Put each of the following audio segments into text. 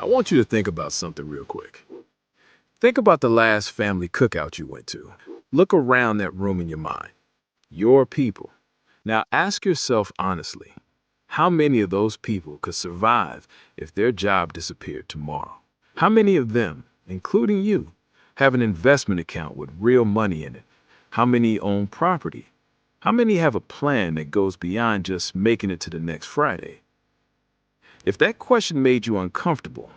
I want you to think about something real quick. Think about the last family cookout you went to. Look around that room in your mind. Your people. Now ask yourself honestly, how many of those people could survive if their job disappeared tomorrow? How many of them, including you, have an investment account with real money in it? How many own property? How many have a plan that goes beyond just making it to the next Friday? If that question made you uncomfortable,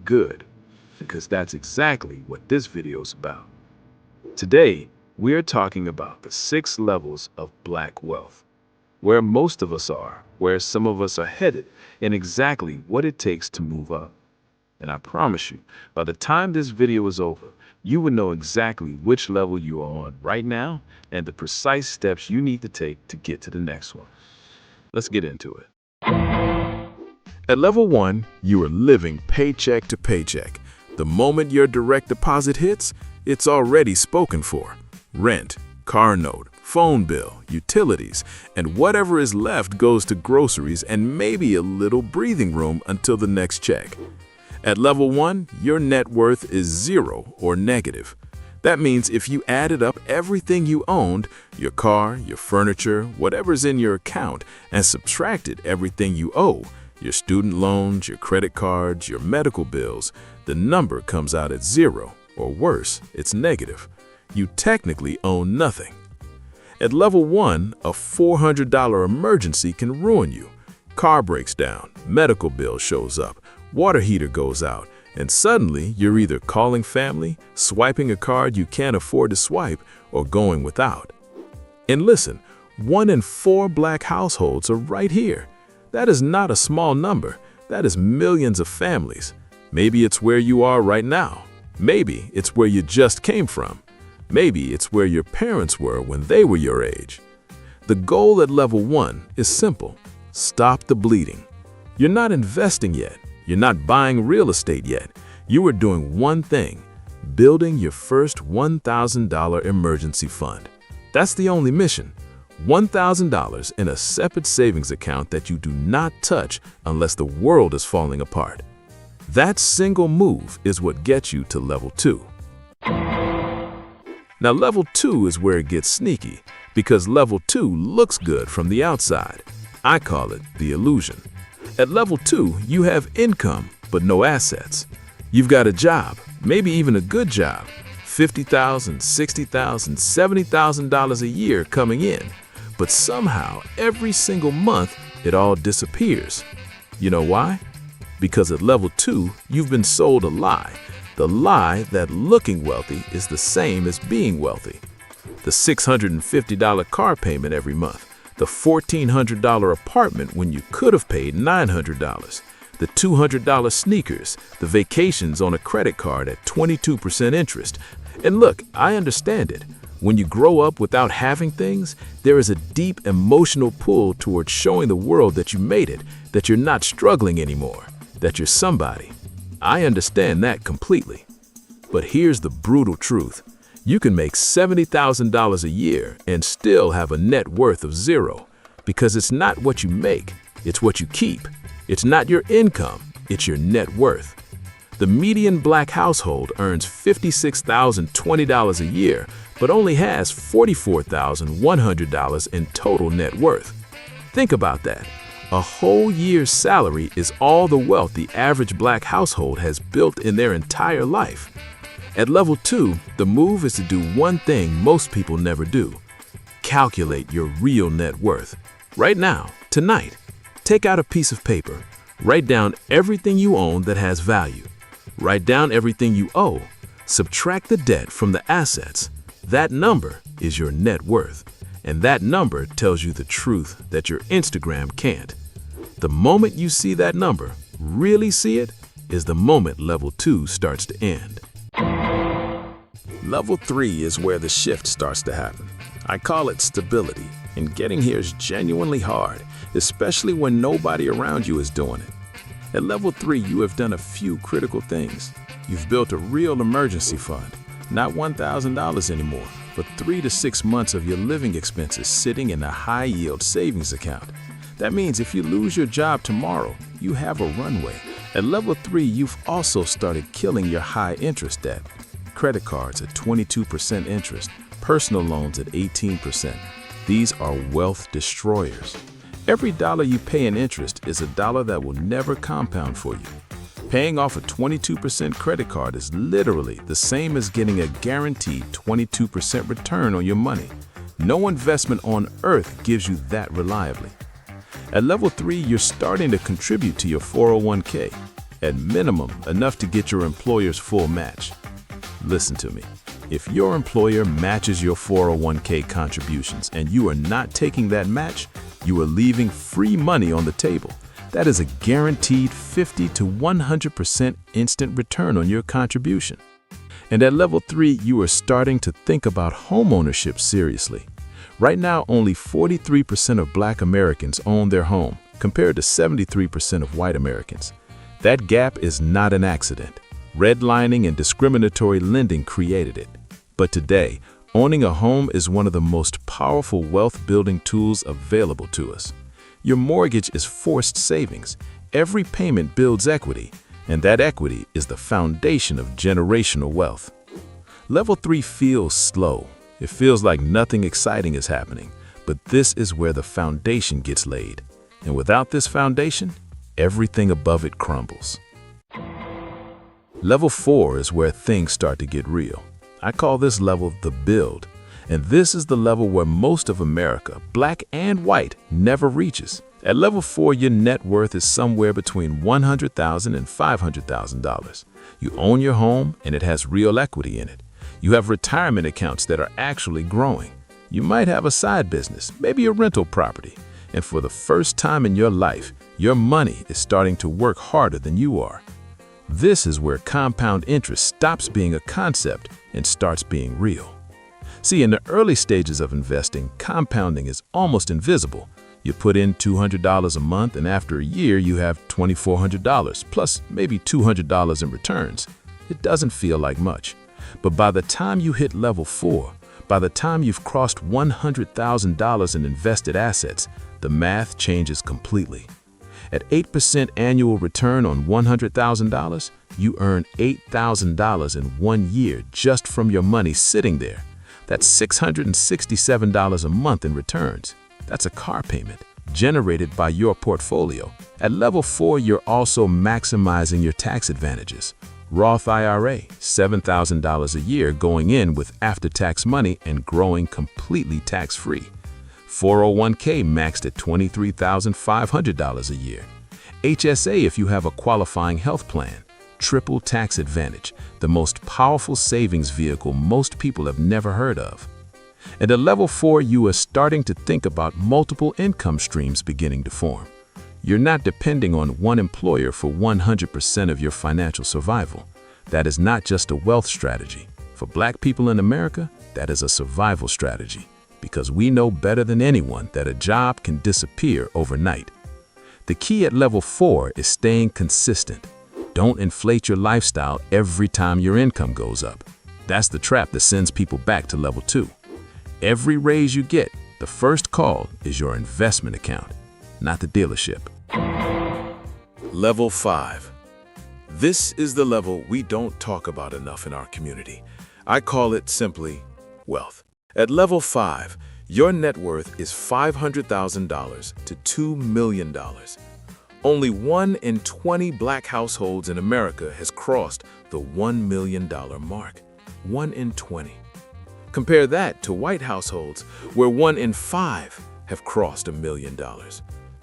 good, because that's exactly what this video is about. Today, we're talking about the 6 levels of black wealth, where most of us are, where some of us are headed, and exactly what it takes to move up. And I promise you, by the time this video is over, you will know exactly which level you are on right now and the precise steps you need to take to get to the next one. Let's get into it. At level 1, you are living paycheck to paycheck. The moment your direct deposit hits, it's already spoken for. Rent, car note, phone bill, utilities, and whatever is left goes to groceries and maybe a little breathing room until the next check. At level 1, your net worth is 0 or negative. That means if you added up everything you owned, your car, your furniture, whatever's in your account, and subtracted everything you owe, your student loans, your credit cards, your medical bills, the number comes out at 0, or worse, it's negative. You technically own nothing. At level 1, a $400 emergency can ruin you. Car breaks down, medical bill shows up, water heater goes out, and suddenly you're either calling family, swiping a card you can't afford to swipe, or going without. And listen, 1 in 4 black households are right here. That is not a small number. That is millions of families. Maybe it's where you are right now. Maybe it's where you just came from. Maybe it's where your parents were when they were your age. The goal at level 1 is simple. Stop the bleeding. You're not investing yet. You're not buying real estate yet. You are doing one thing, building your first $1,000 emergency fund. That's the only mission. $1,000 in a separate savings account that you do not touch unless the world is falling apart. That single move is what gets you to level 2. Now level 2 is where it gets sneaky, because level 2 looks good from the outside. I call it the illusion. At level 2, you have income, but no assets. You've got a job, maybe even a good job, $50,000, $60,000, $70,000 a year coming in. But somehow, every single month, it all disappears. You know why? Because at level 2, you've been sold a lie. The lie that looking wealthy is the same as being wealthy. The $650 car payment every month. The $1,400 apartment when you could have paid $900. The $200 sneakers. The vacations on a credit card at 22% interest. And look, I understand it. When you grow up without having things, there is a deep emotional pull towards showing the world that you made it, that you're not struggling anymore, that you're somebody. I understand that completely. But here's the brutal truth. You can make $70,000 a year and still have a net worth of 0, because it's not what you make, it's what you keep. It's not your income, it's your net worth. The median black household earns $56,020 a year, but only has $44,100 in total net worth. Think about that. A whole year's salary is all the wealth the average black household has built in their entire life. At level 2, the move is to do one thing most people never do. Calculate your real net worth. Right now, tonight, take out a piece of paper. Write down everything you own that has value. Write down everything you owe. Subtract the debt from the assets. That number is your net worth. And that number tells you the truth that your Instagram can't. The moment you see that number, really see it, is the moment level 2 starts to end. Level 3 is where the shift starts to happen. I call it stability, and getting here is genuinely hard, especially when nobody around you is doing it. At level 3, you have done a few critical things. You've built a real emergency fund, not $1,000 anymore, but 3 to 6 months of your living expenses sitting in a high-yield savings account. That means if you lose your job tomorrow, you have a runway, At level 3, you've also started killing your high interest debt. Credit cards at 22% interest, personal loans at 18%. These are wealth destroyers. Every dollar you pay in interest is a dollar that will never compound for you. Paying off a 22% credit card is literally the same as getting a guaranteed 22% return on your money. No investment on earth gives you that reliably. At level 3, you're starting to contribute to your 401k, at minimum enough to get your employer's full match. Listen to me. If your employer matches your 401k contributions and you are not taking that match, you are leaving free money on the table. That is a guaranteed 50 to 100% instant return on your contribution. And at level 3, you are starting to think about homeownership seriously. Right now, only 43% of Black Americans own their home, compared to 73% of white Americans. That gap is not an accident. Redlining and discriminatory lending created it. But today, owning a home is one of the most powerful wealth-building tools available to us. Your mortgage is forced savings. Every payment builds equity, and that equity is the foundation of generational wealth. Level 3 feels slow. It feels like nothing exciting is happening, but this is where the foundation gets laid. And without this foundation, everything above it crumbles. Level 4 is where things start to get real. I call this level the build, and this is the level where most of America, Black and white, never reaches. At level 4, your net worth is somewhere between $100,000 and $500,000. You own your home, and it has real equity in it. You have retirement accounts that are actually growing. You might have a side business, maybe a rental property, and for the first time in your life, your money is starting to work harder than you are. This is where compound interest stops being a concept and starts being real. See, in the early stages of investing, compounding is almost invisible. You put in $200 a month, and after a year, you have $2,400, plus maybe $200 in returns. It doesn't feel like much. But by the time you hit level 4, by the time you've crossed $100,000 in invested assets, the math changes completely. At 8% annual return on $100,000, you earn $8,000 in 1 year just from your money sitting there. That's $667 a month in returns. That's a car payment generated by your portfolio. At level 4, you're also maximizing your tax advantages. Roth IRA, $7,000 a year going in with after-tax money and growing completely tax-free. 401k maxed at $23,500 a year. HSA if you have a qualifying health plan. Triple tax advantage, the most powerful savings vehicle most people have never heard of. And at level 4, you are starting to think about multiple income streams beginning to form. You're not depending on one employer for 100% of your financial survival. That is not just a wealth strategy. For Black people in America, that is a survival strategy, because we know better than anyone that a job can disappear overnight. The key at level 4 is staying consistent. Don't inflate your lifestyle every time your income goes up. That's the trap that sends people back to level 2. Every raise you get, the first call is your investment account, not the dealership. Level 5. This is the level we don't talk about enough in our community. I call it simply wealth. At level 5, your net worth is $500,000 to $2 million. Only 1 in 20 Black households in America has crossed the $1 million mark. 1 in 20. Compare that to white households, where 1 in 5 have crossed $1 million.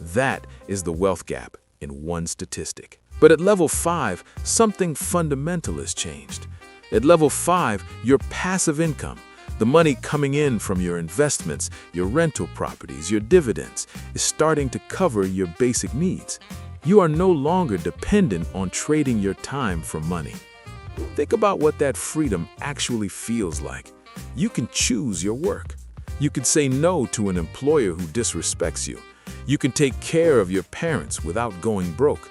That is the wealth gap in one statistic. But at level 5, something fundamental has changed. At level 5, your passive income, the money coming in from your investments, your rental properties, your dividends, is starting to cover your basic needs. You are no longer dependent on trading your time for money. Think about what that freedom actually feels like. You can choose your work. You can say no to an employer who disrespects you. You can take care of your parents without going broke.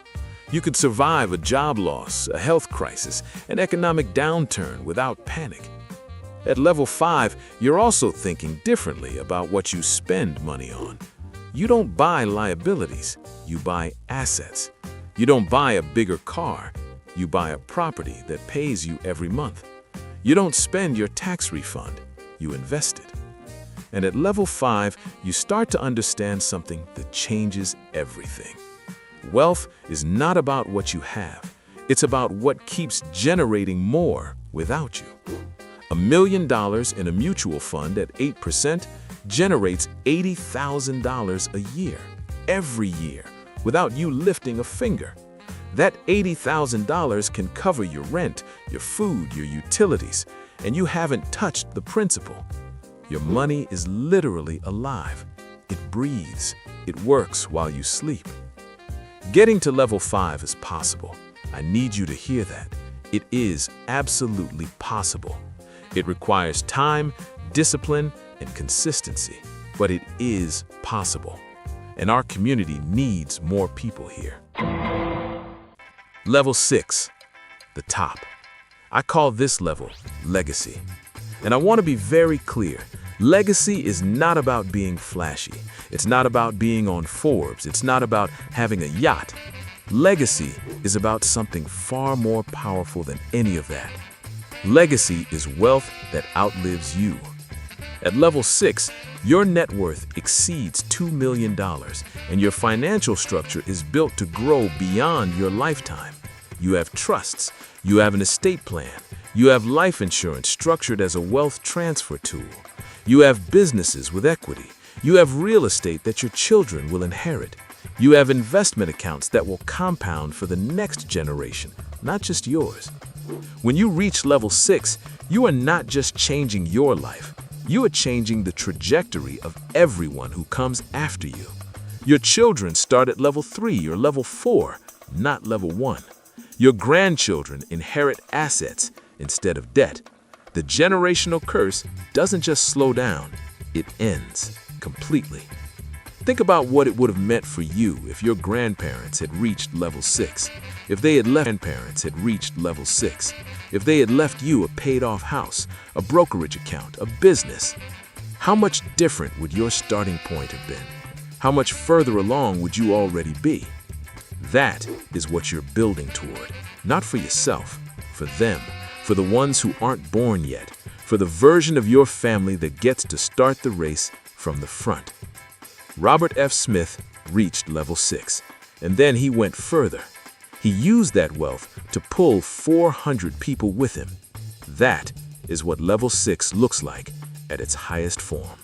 You can survive a job loss, a health crisis, an economic downturn without panic. At level 5, you're also thinking differently about what you spend money on. You don't buy liabilities, you buy assets. You don't buy a bigger car, you buy a property that pays you every month. You don't spend your tax refund, you invest it. And at level 5, you start to understand something that changes everything. Wealth is not about what you have. It's about what keeps generating more without you. $1 million in a mutual fund at 8% generates $80,000 a year, every year, without you lifting a finger. That $80,000 can cover your rent, your food, your utilities, and you haven't touched the principal. Your money is literally alive. It breathes. It works while you sleep. Getting to level 5 is possible. I need you to hear that. It is absolutely possible. It requires time, discipline, and consistency, but it is possible. And our community needs more people here. Level 6, the top. I call this level legacy. And I want to be very clear. Legacy is not about being flashy. It's not about being on Forbes. It's not about having a yacht. Legacy is about something far more powerful than any of that. Legacy is wealth that outlives you. At level 6, your net worth exceeds $2 million, and your financial structure is built to grow beyond your lifetime. You have trusts, you have an estate plan, you have life insurance structured as a wealth transfer tool. You have businesses with equity. You have real estate that your children will inherit. You have investment accounts that will compound for the next generation, not just yours. When you reach level 6, you are not just changing your life. You are changing the trajectory of everyone who comes after you. Your children start at level 3 or level 4, not level 1. Your grandchildren inherit assets instead of debt. The generational curse doesn't just slow down, it ends completely. Think about what it would have meant for you if your grandparents had reached level 6, if they had left grandparents had reached level 6, if they had left you a paid-off house, a brokerage account, a business. How much different would your starting point have been? How much further along would you already be? That is what you're building toward, not for yourself, for them, for the ones who aren't born yet, for the version of your family that gets to start the race from the front. Robert F. Smith reached level 6, and then he went further. He used that wealth to pull 400 people with him. That is what level 6 looks like at its highest form.